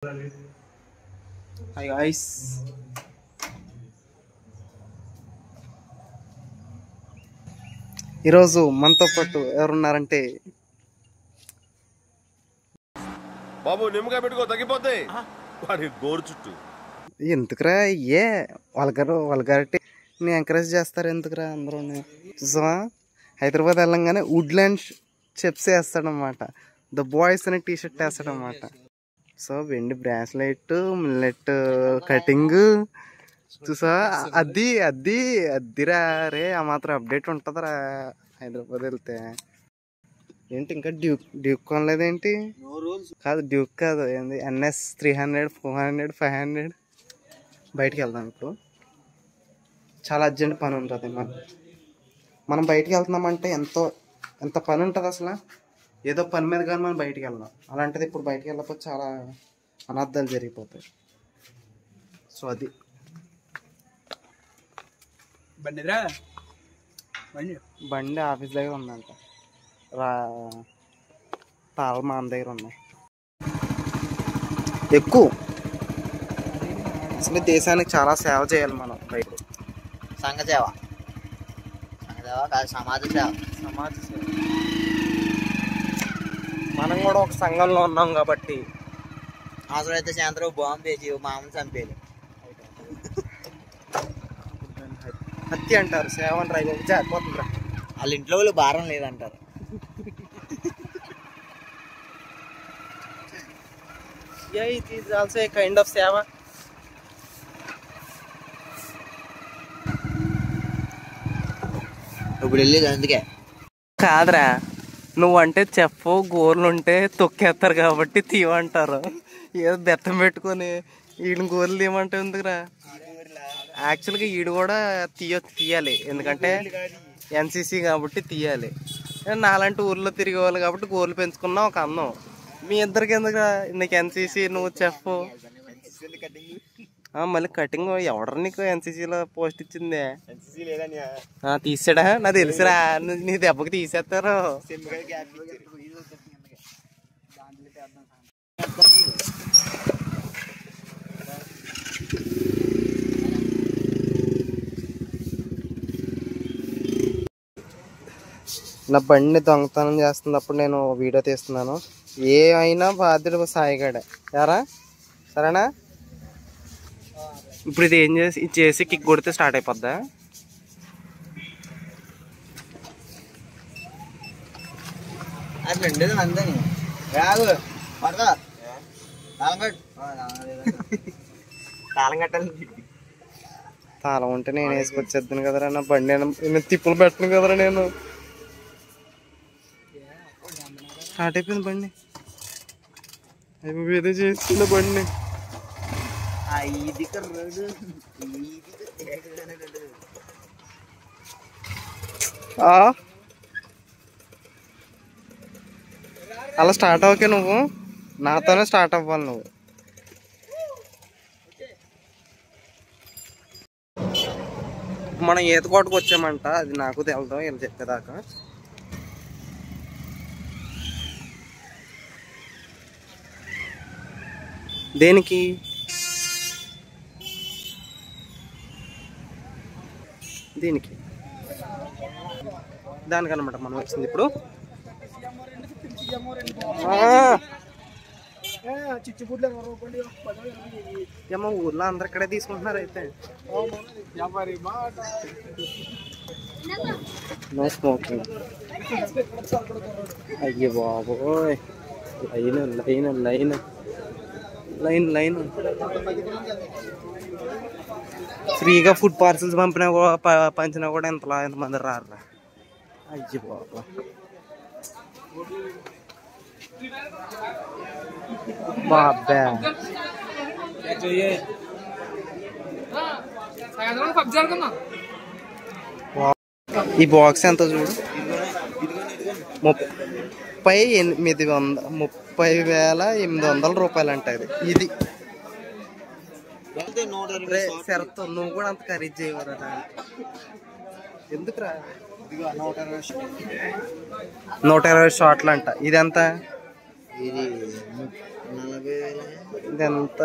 Hi guys, ఈరోజు మనతో పాటు ఎవరున్నారంటే బాబు నిమ్మకాయ పెట్టుకో తగ్గిపోతే వాడి గోరు చుట్టూ. ఎందుకురా ఏ వల్గారిటీని ఎంకరేజ్ చేస్తారు ఎందుకురా అందరూ? చూసావా, హైదరాబాద్ వెళ్ళంగానే వుడ్లాండ్ చెప్స్ వేస్తాడనమాట, ద బాయ్స్ అనే టీషర్ట్ వేస్తాడనమాట. సో వెండి బ్రాస్లెట్, మిల్లెట్ కటింగ్ చూసా, అద్దిరా రే. ఆ మాత్రం అప్డేట్ ఉంటుందిరా హైదరాబాద్ వెళ్తే. ఏంటి ఇంకా డ్యూక్ కొనలేదేంటి? కాదు డ్యూక్ కాదు, ఏంది NS 300, 400, 500. బయటికి వెళ్దాం ఇప్పుడు, చాలా అర్జెంట్ పని ఉంటుంది. మనం బయటికి వెళ్తున్నామంటే ఎంత పని ఉంటుంది అసలు. ఏదో పని మీద కానీ మనం బయటికి వెళ్దాం. అలాంటిది ఇప్పుడు బయటికి వెళ్ళకపోతే చాలా అనర్థాలు జరిగిపోతాయి. సో అది బండి ఆఫీస్ దగ్గర ఉందంట, తాళం మా దగ్గర ఉన్నాయి. ఎక్కువ అసలు దేశానికి చాలా సేవ చేయాలి మనం. బయట సంఘ సేవ కాదు, సమాజ సేవ. మనం కూడా ఒక సంఘంలో ఉన్నాం కాబట్టి అవసరమైతే సాయంత్రం బాంబు వేసి మామూలు చంపేది. హత్య అంటారు, సేవ అంటారు. జారిపోతుందిరా, వాళ్ళ ఇంట్లో వాళ్ళు భారం లేదంటారు. it is also a kind of సేవ. ఇప్పుడు వెళ్ళేది అందుకే కాదురా, నువ్వంటే చెప్పు, గోర్లుంటే తొక్కేస్తారు కాబట్టి తీయమంటారు. ఏదో బెత్తం పెట్టుకొని ఈయన గోర్లు తీయమంటే ఎందుకురా? యాక్చువల్గా ఈడు కూడా తీయాలి, ఎందుకంటే NCC కాబట్టి తీయాలి. నాలాంటి ఊర్లో తిరిగేవాళ్ళు కాబట్టి గోర్లు పెంచుకున్నాం ఒక అందం. మీ ఇద్దరికి ఎందుకురా? నీకు NCC, నువ్వు చెప్పు. మళ్ళీ కటింగ్ ఎవడరు నీకు NCCలో పోస్ట్ ఇచ్చిందే? తీసాడా? నాకు తెలుసురా, నీ దెబ్బకి తీసేస్తారు. నా బండిని దొంగతనం చేస్తున్నప్పుడు నేను వీడియో తీస్తున్నాను. ఏ అయినా బాధ్యుడు సాయిగాడే యారా, సరేనా? ఇప్పుడు ఇది ఏం చేసి కిక్ కొడితే స్టార్ట్ అయిపోద్దా? అది రెండేది అందని రాదు తాళం కట్టాలి. తాళం ఉంటే నేను వేసుకొచ్చేద్దాను కదరా. నా బండి నేను తిప్పులు పెట్టను కదరా. నేను స్టార్ట్ అయిపోయింది బండి, ఏదో చేస్తున్న బండి. అలా స్టార్ట్ అవ్వకే, నువ్వు నాతోనే స్టార్ట్ అవ్వాలి. నువ్వు మనం ఈత కొట్టుకు వచ్చామంట, అది నాకు తెలదు వీళ్ళు చెప్పేదాకా. దేనికి? దీనికి, దానికనమాట మనం వచ్చింది ఇప్పుడు. ఏమో ఊర్లో అందరు ఇక్కడే తీసుకుంటున్నారు అయితే. No smoking. అయ్యో బాబోయ్, లైన్. ఫ్రీగా ఫుడ్ పార్సల్స్ పంచినా కూడా ఎంతమంది రారా? అయ్యో బాబా, బాబా. ఈ బాక్స్ ఎంత చూడు, 30,800 రూపాయలు అంట ఇది. శరత్, నువ్వు కూడా అంత ఖరీదు చేయవరా? ఎందుకురా? 120 షాట్లు అంట. ఇది ఎంత? ఇది ఇదెంత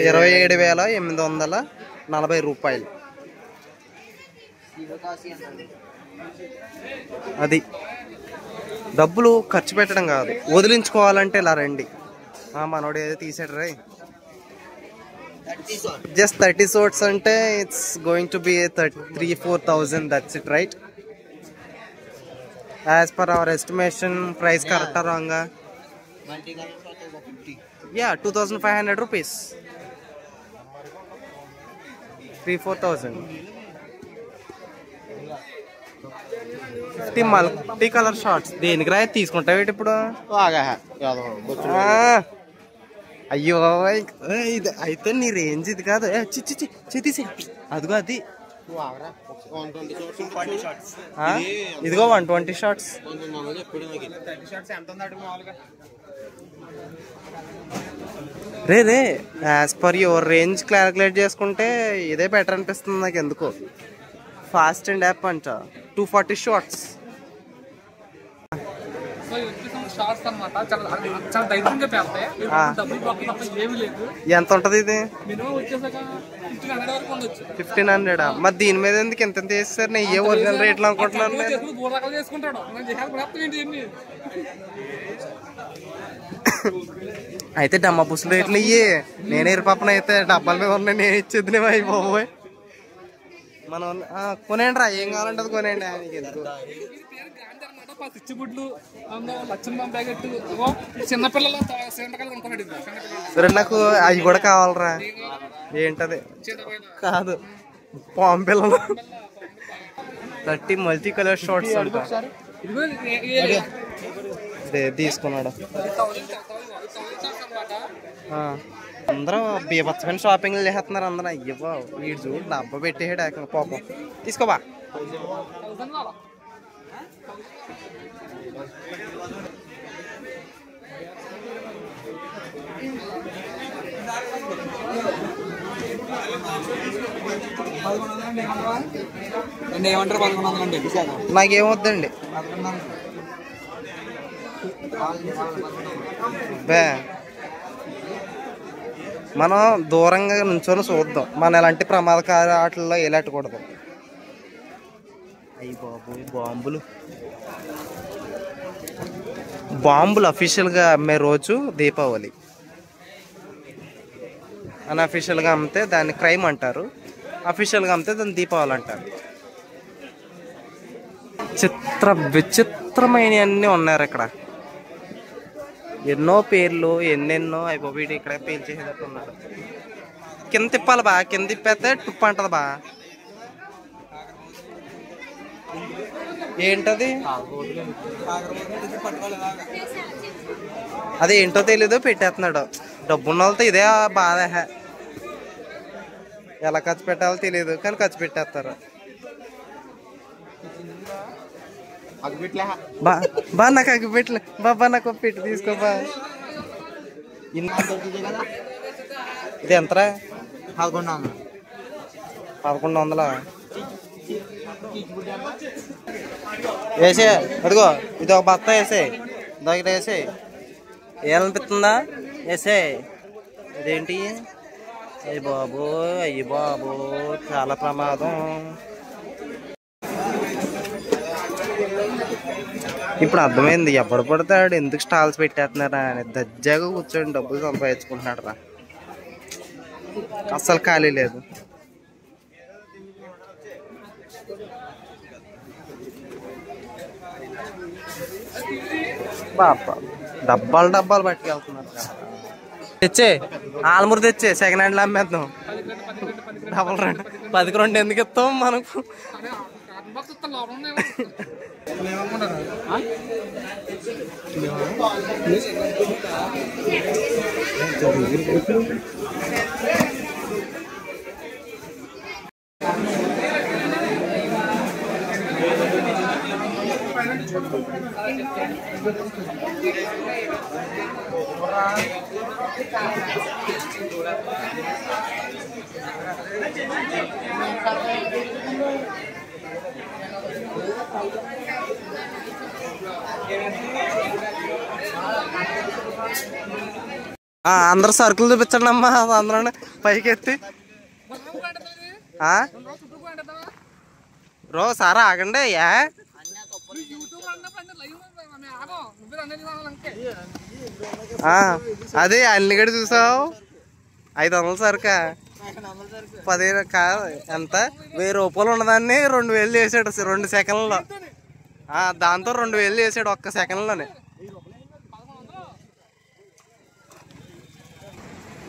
27,840 రూపాయలు. అది డబ్బులు ఖర్చు పెట్టడం కాదు, వదిలించుకోవాలంటే ఇలా రండి. మనోడు ఏదో తీసాడు రే. జస్ట్ 30 shorts అంటే it's going to be 3,000-4,000. That's it right? As per our estimation price కరెక్టా రాంగా? 2,500 రూపీస్. 3,000-4,000. 50 మల్టీ కలర్ షార్ట్స్ దేనికి రా తీసుకుంటావు ఇప్పుడు? అయ్యో ఇది అయితే నీ రేంజ్ ఇది కాదు. తీసి అదిగో అది ఇదిగో 120 షార్ట్స్. రే as per your range calculate చేసుకుంటే ఇదే బెటర్ అనిపిస్తుంది నాకు ఎందుకో. ఫాస్ట్ అండ్ యాప్ అంట 240 షార్ట్స్. ఎంత ఉంటది ఇది? 1,500. మరి దీని మీద ఎందుకు ఎంత చేస్తారు? నేను ఏ ఒరిజినల్ రేట్లు అనుకుంటున్నాను. అయితే డమ్మా పుస్తల రేట్లు ఇయ్యి. నేను ఎరుపప్పన అయితే డబ్బాల మీద ఉన్నాయి, నేను ఇచ్చేది అయిపోయి. మనం కొనేయండి రా, ఏం కావాలంటే అది కొనేయండి. సరే నాకు అవి కూడా కావాలరా. ఏంటది? కాదు, పాము పిల్లలు. 30 మల్టీ కలర్ షార్ట్స్ అంట. తీసుకున్నాడు. అందరూ బీభత్సమైన షాపింగ్లు చేస్తున్నారు అందరూ. అయ్యో వీడు చూడు డబ్బా పెట్టేసాడు పాపం. తీసుకోబా. నాకేమొద్దండి. మనం దూరంగా నుంచొని చూద్దాం. మన ఎలాంటి ప్రమాదకార ఆటల్లో వెళ్ళట్టకూడదు. అయ్యి బాబు బాంబులు అఫీషియల్గా అమ్మే రోజు దీపావళి. అన్అఫీషియల్గా అమ్మితే దాన్ని క్రైమ్ అంటారు, అఫీషియల్గా అమ్మితే దాన్ని దీపావళి అంటారు. విచిత్రమైనవన్నీ ఉన్నారు ఇక్కడ. ఎన్నో పేర్లు ఎన్నెన్నో అయిపోయి ఇక్కడ పేరు చేసేటట్టు ఉన్నారు. కింద తిప్పాలి బా, కింద తిప్పేస్తే టుప్పు అంటది బా. ఏంటది? అది ఏంటో తెలీదు పెట్టేస్తున్నాడు. డబ్బున్న వాళ్ళతో ఇదే బాధ. ఎలా ఖర్చు పెట్టాలో తెలియదు కానీ ఖర్చు పెట్టేస్తారు. బా నాకు అగ్గిపెట్టలే బాబా, నాకు పెట్టి తీసుకోబా. ఇది ఎంతరా? 1,100. వేసే అదిగో ఇది ఒక బత్త వేసే, దగ్గర వేసే. ఏమనిపిస్తుందా? వేసే. ఇదేంటి? అయ్యి బాబు చాలా ప్రమాదం. ఇప్పుడు అర్థమైంది ఎవడు పడతాడు ఎందుకు స్టాల్స్ పెట్టేస్తున్నారా అని. దజ్జాగా కూర్చొని డబ్బులు సంపాదించుకుంటున్నాడు రా. అస్సలు ఖాళీ లేదు. బాబా డబ్బాలు పట్టుకెళ్తున్నారు. తెచ్చే ఆల్మూరు తెచ్చే, సెకండ్ హ్యాండ్లో అమ్మేద్దాం. డబల్ 10కి 2 ఎందుకు ఇస్తాం మనకు? అందరు సరుకులు చూపించండి అమ్మా అందరూ పైకి ఎత్తి. రో సారా ఆగండి అయ్యా. అదే అల్లిగడ చూసావు 500 సరుకా 15 కాదు ఎంత 1000 రూపాయలు ఉన్నదాన్ని 2000 చేసాడు 2 సెకండ్లో. దాంతో 2000 చేసాడు ఒక్క సెకండ్లోనే.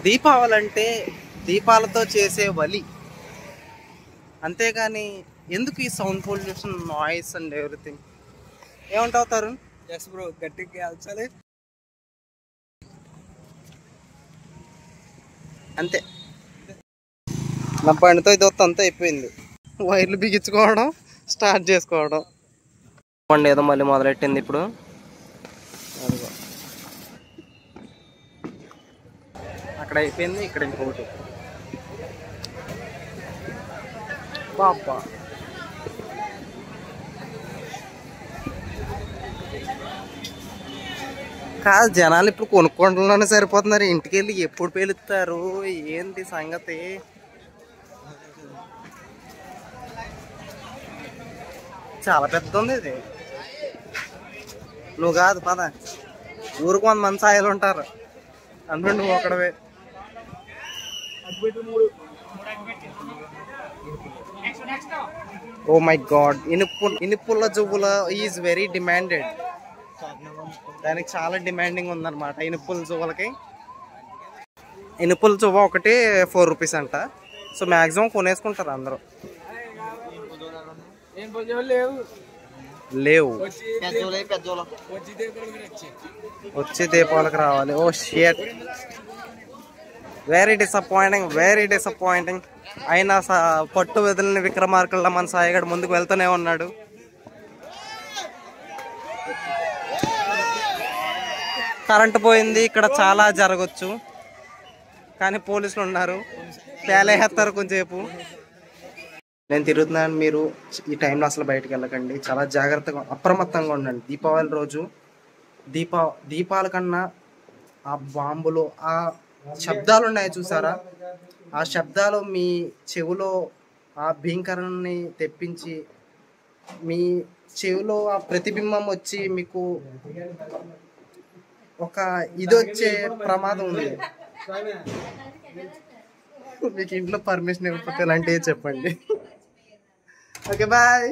దీపావళి అంటే దీపాలతో చేసే బలి, అంతేగాని ఎందుకు ఈ sound pollution, noise and everything. ఏమంటావు తరుణ్? ఎస్ బ్రో, గట్టిగా కాల్చాలి అంతే. నా బండితో ఇది అంతా అయిపోయింది. వైర్లు బిగించుకోవడం, స్టార్ట్ చేసుకోవడం. బండి ఏదో మళ్ళీ మొదలెట్టింది ఇప్పుడు. అక్కడ అయిపోయింది, ఇక్కడ ఇంకొకటి. బాబా కాదు, జనాలు ఇప్పుడు కొనుక్కోవడంలోనే సరిపోతున్నారు. ఇంటికి వెళ్ళి ఎప్పుడు పేలుస్తారు ఏంటి సంగతి? చాలా పెద్ద ఉంది ఇది. నువ్వు కాదు పద, ఊరికి 100 మంది సాయలు ఉంటారు, అందులో నువ్వు ఒకడవే. ఓ మై గాడ్, ఇనుపుల్ల జువ్వుల ఈజ్ వెరీ డిమాండెడ్. దానికి చాలా డిమాండింగ్ ఉందన్నమాట. ఇనుపుల జువ్వలకి ఇనుపుల జువ్వ ఒకటి 4 రూపీస్ అంట. సో మ్యాక్సిమం కొనేసుకుంటారు అందరూ. లేవు, వచ్చి దీపావళికి రావాలి. Oh shit, very disappointing, very disappointing. అయినా పట్టు వదిలిన విక్రమార్కుల్లో మన సాయిగాడు ముందుకు వెళ్తూనే ఉన్నాడు. కరెంటు పోయింది, ఇక్కడ చాలా జరగచ్చు, కానీ పోలీసులు ఉన్నారు, పేలేస్తారు కొంచెంసేపు. నేను తిరుగుతున్నాను, మీరు ఈ టైంలో అసలు బయటకు వెళ్ళకండి, చాలా జాగ్రత్తగా అప్రమత్తంగా ఉండండి. దీపావళి రోజు దీపాల కన్నా ఆ బాంబులు, ఆ శబ్దాలు ఉన్నాయి చూసారా, ఆ శబ్దాలు మీ చెవిలో ఆ భీంకరాన్ని తెప్పించి మీ చెవిలో ఆ ప్రతిబింబం వచ్చి మీకు ఒక ఇది వచ్చే ప్రమాదం ఉంది. మీకు ఇంట్లో పర్మిషన్ ఇవ్వకపోతే ఇలాంటివి చెప్పండి. Okay bye.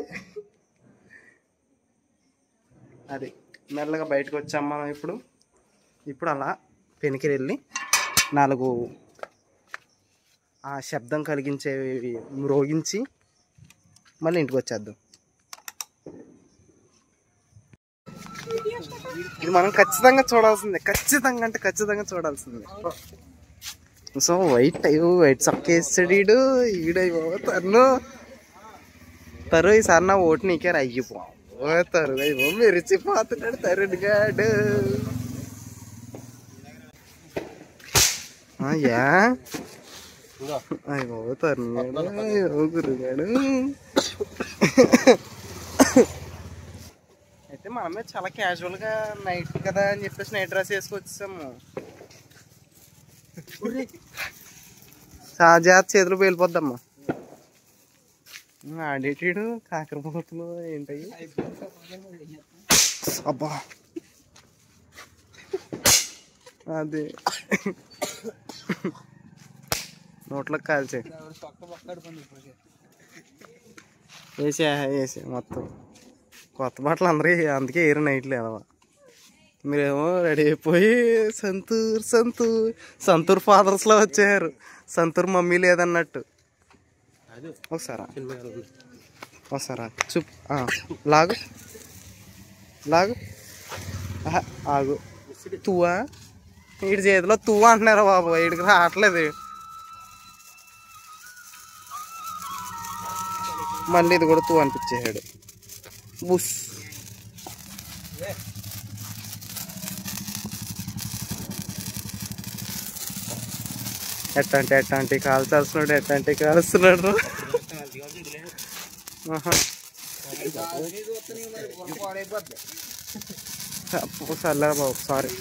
అది మెల్లగా బయటకు వచ్చాం మనం ఇప్పుడు అలా పెనికి వెళ్ళి 4 ఆ శబ్దం కలిగించేవి మ్రోగించి మళ్ళీ ఇంటికి వచ్చేద్దాం. ఇది మనం ఖచ్చితంగా చూడాల్సిందే, ఖచ్చితంగా అంటే ఖచ్చితంగా చూడాల్సిందే. సో వైట్ సక్కేస్తాడు ఈడైపోతాను. ఈసారి నా ఓటు నీకే అయ్యిపోతారు. అయ్యో మెరిచిపోతున్నాడు తరుణ్ గాడు. యా అయ్యో తరుణ్ గాడు, అయ్యో గురుగాడు. అయితే మనమే చాలా క్యాజువల్ గా నైట్ కదా అని చెప్పేసి నైట్ డ్రెస్ వేసుకొచ్చాము. జాత చేతులు పేలిపోద్దమ్మా. ఆడేటాడు కాకరపోతులు ఏంటయ్యి. అబ్బా అదే నోట్లోకి కాల్చే వేసే మొత్తం కొత్త బట్టలు అందరూ అందుకే ఏరు నైట్ లేదవా. మీరేమో రెడీ అయిపోయి సంతూర్ ఫాదర్స్లో వచ్చారు, సంతూర్ మమ్మీ లేదన్నట్టు. ఒకసారా చూప్ లాగు ఆగు. తువ్వా వీడి చేతిలో తువ్వా అంటున్నారా బాబు, వీడికి రావట్లేదు. మళ్ళీ ఇది కూడా తువ్వు అనిపించేసాడు. బుస్ ఎట్టంటే కాల్చాల్సినాడు, ఎట్టంటే కాలుస్తున్నాడు. సర్లే బాబు, సారీ.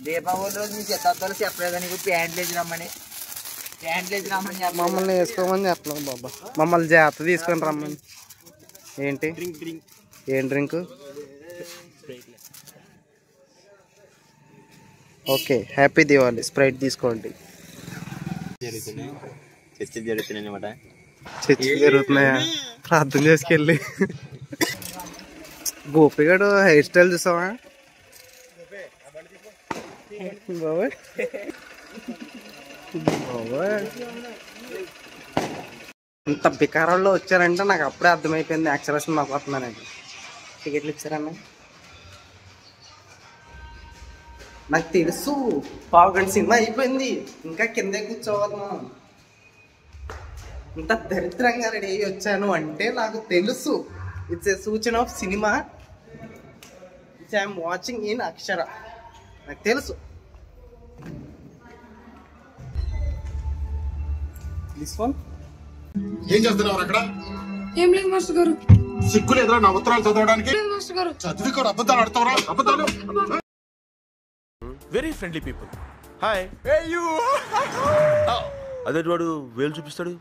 దీపావళి రోజు మీ చెత్తాలు చెప్పలేదు నీకు ప్యాంట్లు వేసి రమ్మని చెప్పలేదు. మమ్మల్ని వేసుకోమని చెప్పలేదు బాబా, మమ్మల్ని జాగ్రత్త తీసుకొని రమ్మని. ఏంటి ఏం drink? Okay, happy Diwali. Sprite తీసుకోండి. చర్చలు జరుగుతున్నాయి అనమాట. చర్చలు జరుగుతున్నాయా? ప్రార్థన చేసుకెళ్ళి. గోపిగాడు హెయిర్ స్టైల్ చూసావా బాబాయ్? బాబాయ్ ఇంత బికారాల్లో వచ్చారంటే నాకు అప్పుడే అర్థమైపోయింది యాక్సలేషన్ మాకు వస్తున్నానండి. టికెట్లు ఇచ్చారన్న నాకు తెలుసు. పావుగంట సినిమా అయిపోయింది, ఇంకా కిందే కూర్చోవాలి మనం. ఇంత దరిద్రంగా రెడీ అయ్యి వచ్చాను అంటే నాకు తెలుసు. ఇట్స్ ఏ సూచన of cinema which I'm watching in Akshara. నాకు తెలుసు. దిస్ వన్ ఏం చేస్తున్నారు అక్కడ? ఏం లేదు మాస్టర్ గారు. సిగ్గు లేదురా నా ఉత్తరాలు చదవడానికి? మాస్టర్ గారు చదివి కూడా అబద్ధాలు ఆడతావరా? అబద్ధాలు. Very friendly people. హాయ్. అదే వాడు వేలు చూపిస్తాడు.